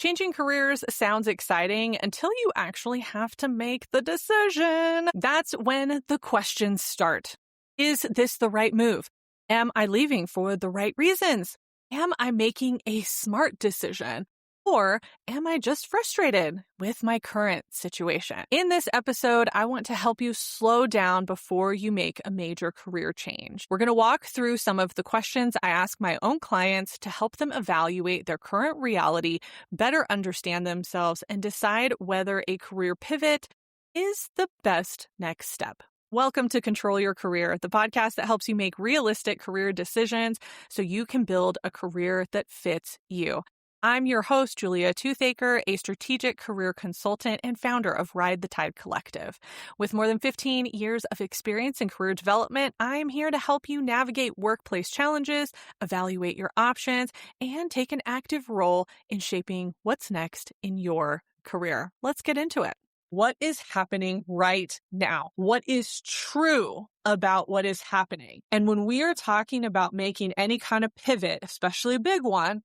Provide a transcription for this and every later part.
Changing careers sounds exciting until you actually have to make the decision. That's when the questions start. Is this the right move? Am I leaving for the right reasons? Am I making a smart decision? Or am I just frustrated with my current situation? In this episode, I want to help you slow down before you make a major career change. We're going to walk through some of the questions I ask my own clients to help them evaluate their current reality, better understand themselves, and decide whether a career pivot is the best next step. Welcome to Control Your Career, the podcast that helps you make realistic career decisions so you can build a career that fits you. I'm your host, Julia Toothaker, a strategic career consultant and founder of Ride the Tide Collective. With more than 15 years of experience in career development, I'm here to help you navigate workplace challenges, evaluate your options, and take an active role in shaping what's next in your career. Let's get into it. What is happening right now? What is true about what is happening? And when we are talking about making any kind of pivot, especially a big one,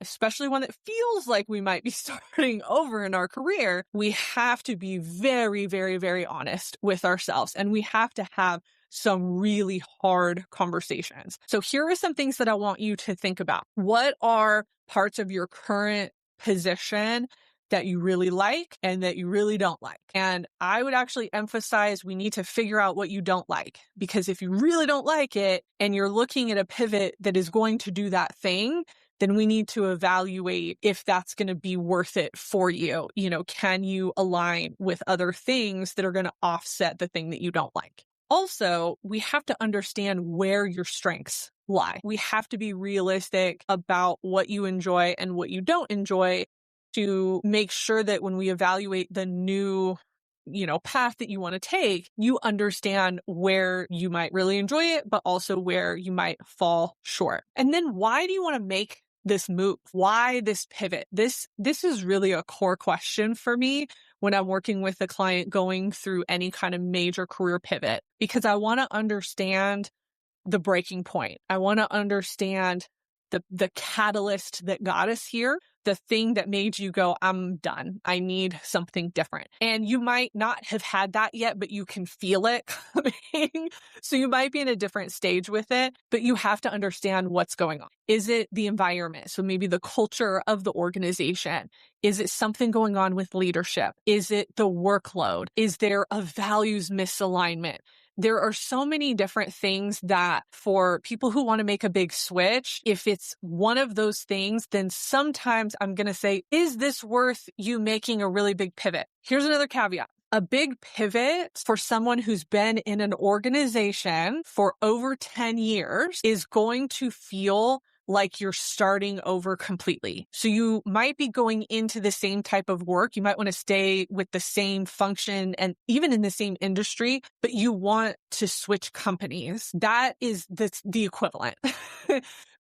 especially one that feels like we might be starting over in our career, we have to be very, very, very honest with ourselves. And we have to have some really hard conversations. So here are some things that I want you to think about. What are parts of your current position that you really like and that you really don't like? And I would actually emphasize we need to figure out what you don't like, because if you really don't like it and you're looking at a pivot that is going to do that thing, then we need to evaluate if that's going to be worth it for you. Can you align with other things that are going to offset the thing that you don't like? Also, we have to understand where your strengths lie. We have to be realistic about what you enjoy and what you don't enjoy to make sure that when we evaluate the new path that you want to take, you understand where you might really enjoy it, but also where you might fall short. And then why do you want to make this move? Why this pivot? This is really a core question for me when I'm working with a client going through any kind of major career pivot, because I want to understand the breaking point. I want to understand the catalyst that got us here, the thing that made you go, I'm done. I need something different. And you might not have had that yet, but you can feel it coming. So you might be in a different stage with it, but you have to understand what's going on. Is it the environment? So maybe the culture of the organization. Is it something going on with leadership? Is it the workload? Is there a values misalignment? There are so many different things that for people who want to make a big switch, if it's one of those things, then sometimes I'm going to say, is this worth you making a really big pivot? Here's another caveat. A big pivot for someone who's been in an organization for over 10 years is going to feel like you're starting over completely. So you might be going into the same type of work. You might want to stay with the same function and even in the same industry, but you want to switch companies. That is the equivalent.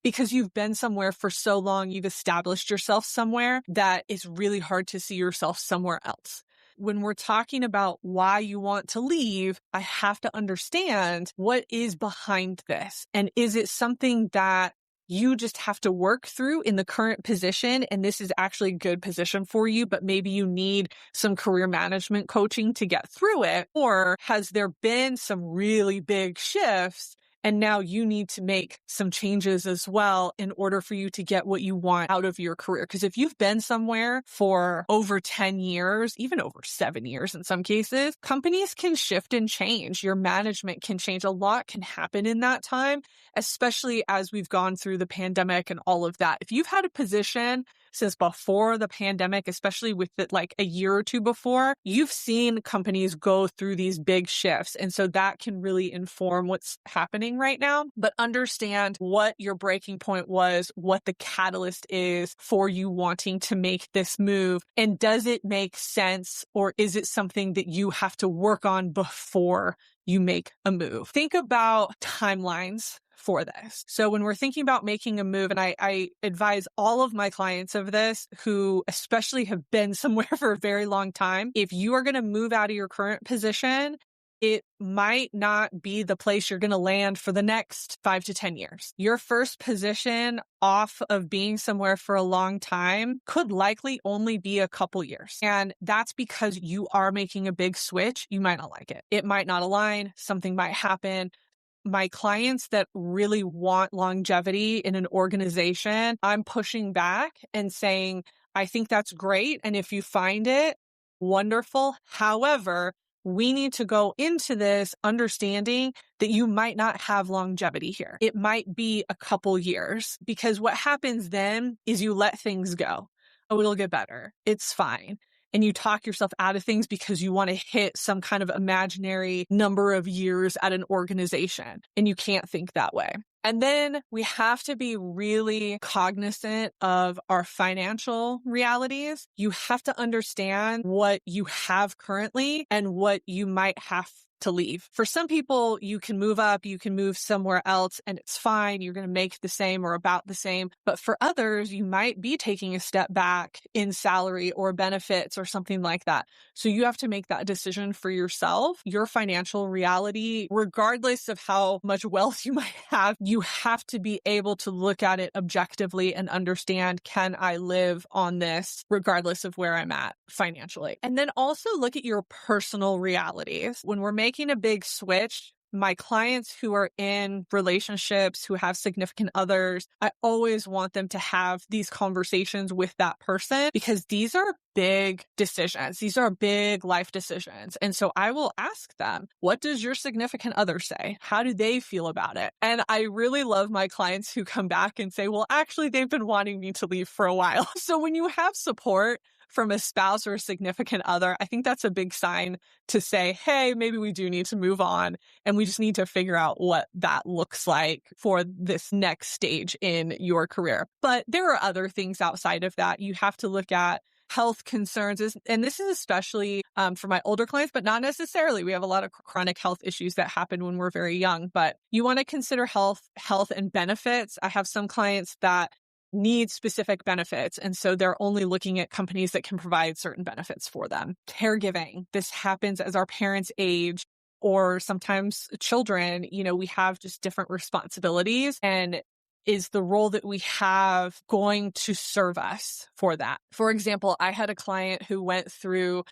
Because you've been somewhere for so long, you've established yourself somewhere that it's really hard to see yourself somewhere else. When we're talking about why you want to leave, I have to understand what is behind this. And is it something that you just have to work through in the current position, and this is actually a good position for you, but maybe you need some career management coaching to get through it? Or has there been some really big shifts and now you need to make some changes as well in order for you to get what you want out of your career? Because if you've been somewhere for over 10 years, even over 7 years in some cases, companies can shift and change. Your management can change. A lot can happen in that time, especially as we've gone through the pandemic and all of that. If you've had a position since before the pandemic, especially with it like a year or two before, you've seen companies go through these big shifts. And so that can really inform what's happening right now. But understand what your breaking point was, what the catalyst is for you wanting to make this move. And does it make sense, or is it something that you have to work on before you make a move? Think about timelines for this. So when we're thinking about making a move, and I advise all of my clients of this who especially have been somewhere for a very long time, if you are going to move out of your current position, it might not be the place you're going to land for the next 5 to 10 years. Your first position off of being somewhere for a long time could likely only be a couple years. And that's because you are making a big switch. You might not like it. It might not align. Something might happen. My clients that really want longevity in an organization, I'm pushing back and saying, I think that's great. And if you find it, wonderful. However, we need to go into this understanding that you might not have longevity here. It might be a couple years, because what happens then is you let things go. Oh, it'll get better. It's fine. And you talk yourself out of things because you want to hit some kind of imaginary number of years at an organization. And you can't think that way. And then we have to be really cognizant of our financial realities. You have to understand what you have currently and what you might have to leave. For some people, you can move up, you can move somewhere else, and it's fine. You're going to make the same or about the same. But for others, you might be taking a step back in salary or benefits or something like that. So you have to make that decision for yourself. Your financial reality, regardless of how much wealth you might have, you have to be able to look at it objectively and understand, can I live on this regardless of where I'm at financially? And then also look at your personal realities. When we're making a big switch, my clients who are in relationships, who have significant others, I always want them to have these conversations with that person, because these are big decisions. These are big life decisions. And so I will ask them, what does your significant other say? How do they feel about it? And I really love my clients who come back and say, well, actually, they've been wanting me to leave for a while. So when you have support from a spouse or a significant other, I think that's a big sign to say, hey, maybe we do need to move on. And we just need to figure out what that looks like for this next stage in your career. But there are other things outside of that. You have to look at health concerns. And this is especially for my older clients, but not necessarily. We have a lot of chronic health issues that happen when we're very young, but you want to consider health and benefits. I have some clients that need specific benefits. And so they're only looking at companies that can provide certain benefits for them. Caregiving. This happens as our parents age, or sometimes children, we have just different responsibilities. And is the role that we have going to serve us for that? For example, I had a client who went through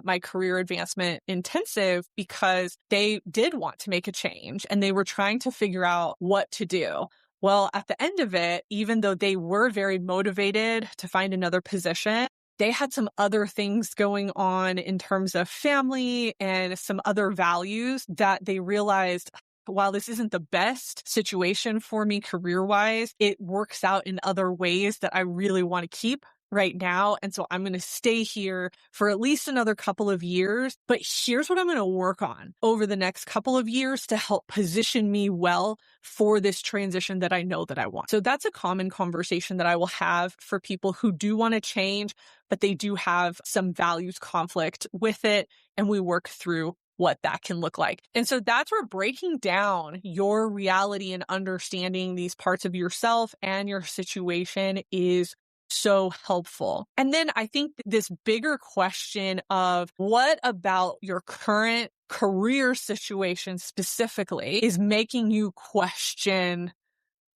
my career advancement intensive because they did want to make a change and they were trying to figure out what to do. Well, at the end of it, even though they were very motivated to find another position, they had some other things going on in terms of family and some other values that they realized, while this isn't the best situation for me career-wise, it works out in other ways that I really want to keep right now. And so I'm going to stay here for at least another couple of years. But here's what I'm going to work on over the next couple of years to help position me well for this transition that I know that I want. So that's a common conversation that I will have for people who do want to change, but they do have some values conflict with it. And we work through what that can look like. And so that's where breaking down your reality and understanding these parts of yourself and your situation is so helpful. And then I think this bigger question of what about your current career situation specifically is making you question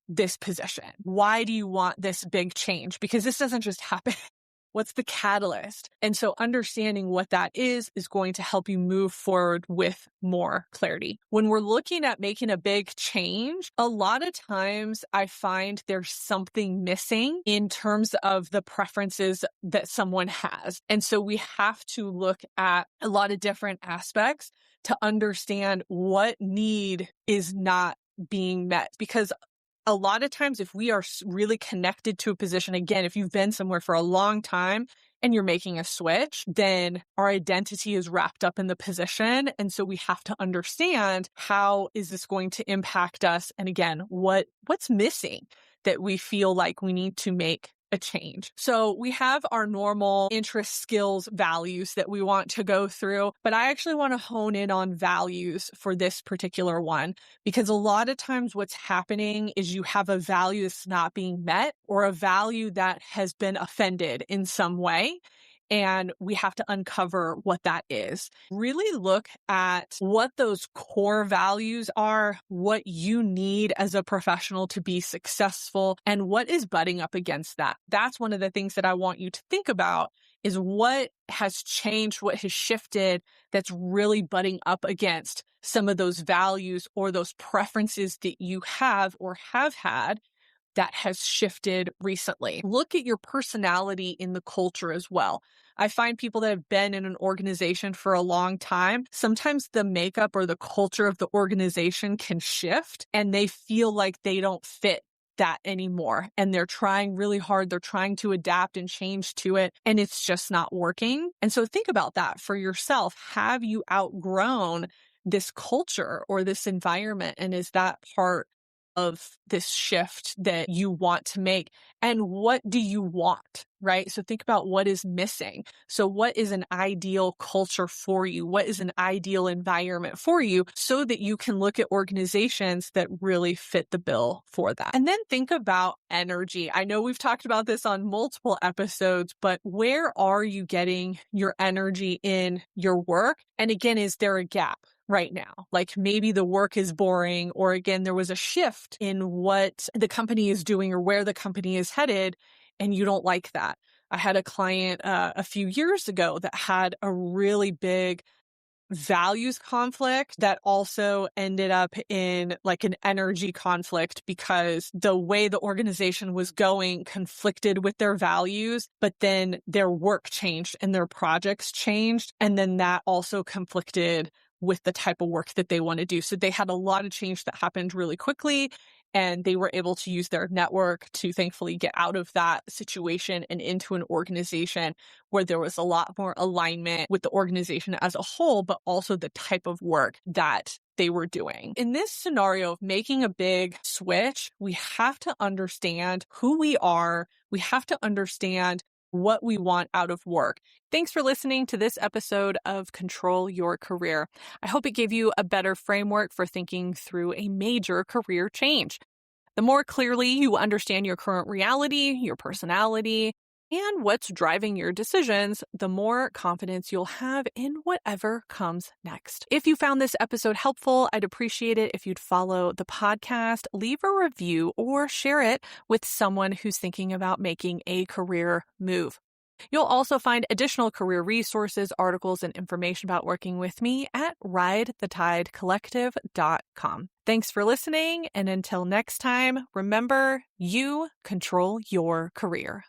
this position? Why do you want this big change? Because this doesn't just happen. What's the catalyst? And so understanding what that is going to help you move forward with more clarity. When we're looking at making a big change, a lot of times I find there's something missing in terms of the preferences that someone has. And so we have to look at a lot of different aspects to understand what need is not being met. Because a lot of times, if we are really connected to a position, again, if you've been somewhere for a long time and you're making a switch, then our identity is wrapped up in the position. And so we have to understand, how is this going to impact us? And again, what's missing that we feel like we need to make a change. So we have our normal interests, skills, values that we want to go through, but I actually want to hone in on values for this particular one, because a lot of times what's happening is you have a value that's not being met or a value that has been offended in some way. And we have to uncover what that is. Really look at what those core values are, what you need as a professional to be successful, and what is butting up against that. That's one of the things that I want you to think about is what has changed, what has shifted that's really butting up against some of those values or those preferences that you have or have had that has shifted recently. Look at your personality in the culture as well. I find people that have been in an organization for a long time, sometimes the makeup or the culture of the organization can shift and they feel like they don't fit that anymore. And they're trying really hard. They're trying to adapt and change to it. And it's just not working. And so think about that for yourself. Have you outgrown this culture or this environment? And is that part of this shift that you want to make? And what do you want, right? So think about what is missing. So what is an ideal culture for you? What is an ideal environment for you so that you can look at organizations that really fit the bill for that? And then think about energy. I know we've talked about this on multiple episodes, but where are you getting your energy in your work? And again, is there a gap right now? Like maybe the work is boring, or again, there was a shift in what the company is doing or where the company is headed, and you don't like that. I had a client a few years ago that had a really big values conflict that also ended up in like an energy conflict because the way the organization was going conflicted with their values, but then their work changed and their projects changed. And then that also conflicted with the type of work that they want to do. So they had a lot of change that happened really quickly, and they were able to use their network to thankfully get out of that situation and into an organization where there was a lot more alignment with the organization as a whole, but also the type of work that they were doing. In this scenario of making a big switch, we have to understand who we are. We have to understand what we want out of work. Thanks for listening to this episode of Control Your Career. I hope it gave you a better framework for thinking through a major career change. The more clearly you understand your current reality, your personality, and what's driving your decisions, the more confidence you'll have in whatever comes next. If you found this episode helpful, I'd appreciate it if you'd follow the podcast, leave a review, or share it with someone who's thinking about making a career move. You'll also find additional career resources, articles, and information about working with me at ridethetidecollective.com. Thanks for listening, and until next time, remember, you control your career.